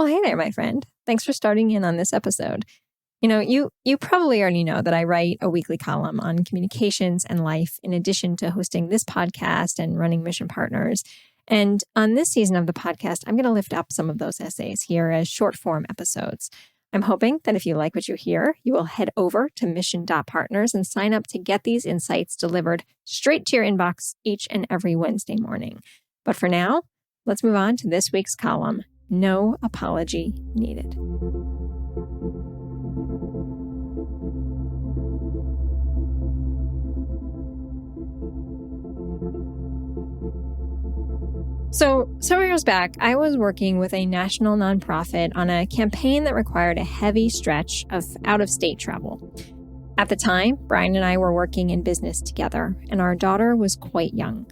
Well, hey there, my friend. Thanks for starting in on this episode. You probably already know that I write a weekly column on communications and life, in addition to hosting this podcast and running Mission Partners. And on this season of the podcast, I'm going to lift up some of those essays here as short form episodes. I'm hoping that if you like what you hear, you will head over to mission.partners and sign up to get these insights delivered straight to your inbox each and every Wednesday morning. But for now, let's move on to this week's column, No Apology Needed. So, several years back, I was working with a national nonprofit on a campaign that required a heavy stretch of out-of-state travel. At the time, Brian and I were working in business together, and our daughter was quite young.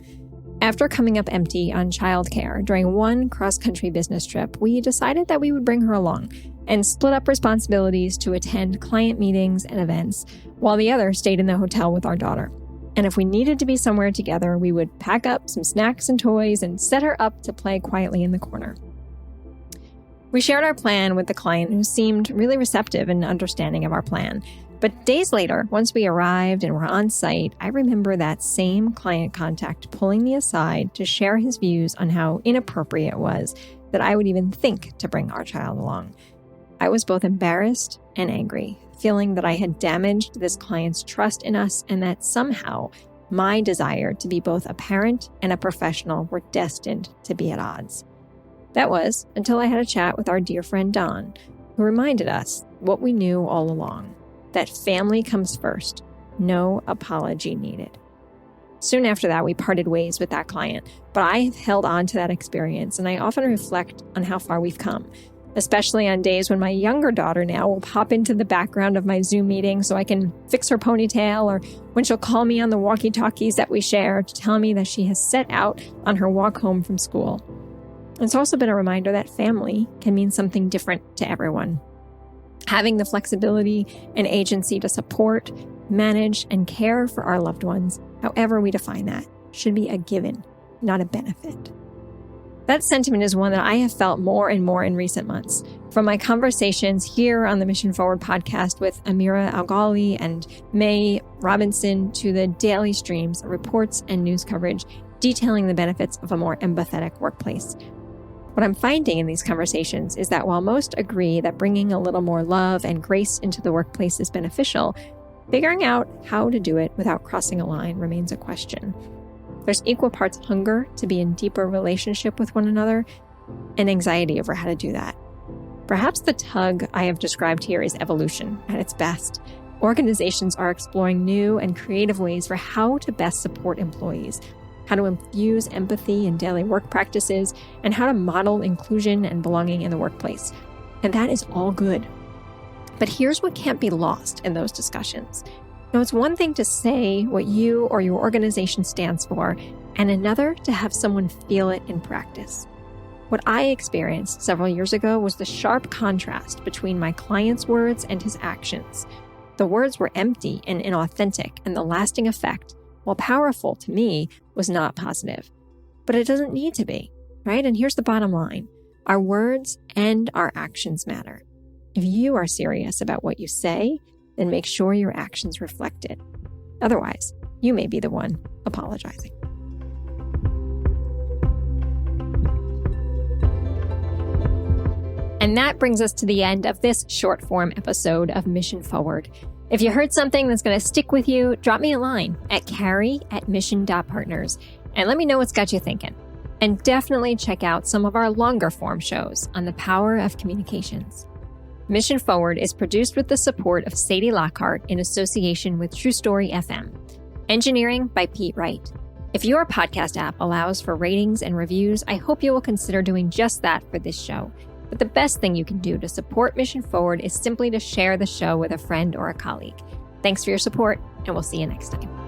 After coming up empty on childcare during one cross-country business trip, we decided that we would bring her along and split up responsibilities to attend client meetings and events, while the other stayed in the hotel with our daughter. And if we needed to be somewhere together, we would pack up some snacks and toys and set her up to play quietly in the corner. We shared our plan with the client, who seemed really receptive and understanding of our plan. But days later, once we arrived and were on site, I remember that same client contact pulling me aside to share his views on how inappropriate it was that I would even think to bring our child along. I was both embarrassed and angry, feeling that I had damaged this client's trust in us and that somehow my desire to be both a parent and a professional were destined to be at odds. That was until I had a chat with our dear friend Don, who reminded us what we knew all along, that family comes first, no apology needed. Soon after that, we parted ways with that client, but I have held on to that experience, and I often reflect on how far we've come, especially on days when my younger daughter now will pop into the background of my Zoom meeting so I can fix her ponytail, or when she'll call me on the walkie-talkies that we share to tell me that she has set out on her walk home from school. It's also been a reminder that family can mean something different to everyone. Having the flexibility and agency to support, manage, and care for our loved ones, however we define that, should be a given, not a benefit. That sentiment is one that I have felt more and more in recent months, from my conversations here on the Mission Forward podcast with Amira Algali and May Robinson to the daily streams of reports and news coverage detailing the benefits of a more empathetic workplace. What I'm finding in these conversations is that while most agree that bringing a little more love and grace into the workplace is beneficial, figuring out how to do it without crossing a line remains a question. There's equal parts hunger to be in deeper relationship with one another and anxiety over how to do that. Perhaps the tug I have described here is evolution at its best. Organizations are exploring new and creative ways for how to best support employees, how to infuse empathy in daily work practices, and how to model inclusion and belonging in the workplace. And that is all good. But here's what can't be lost in those discussions. Now, it's one thing to say what you or your organization stands for, and another to have someone feel it in practice. What I experienced several years ago was the sharp contrast between my client's words and his actions. The words were empty and inauthentic, and the lasting effect, while powerful to me, was not positive. But it doesn't need to be, right? And here's the bottom line. Our words and our actions matter. If you are serious about what you say, then make sure your actions reflect it. Otherwise, you may be the one apologizing. And that brings us to the end of this short form episode of Mission Forward. If you heard something that's going to stick with you, drop me a line at carrie@mission.partners and let me know what's got you thinking. And definitely check out some of our longer form shows on the power of communications. Mission Forward is produced with the support of Sadie Lockhart in association with True Story FM. Engineering by Pete Wright. If your podcast app allows for ratings and reviews, I hope you will consider doing just that for this show. But the best thing you can do to support Mission Forward is simply to share the show with a friend or a colleague. Thanks for your support, and we'll see you next time.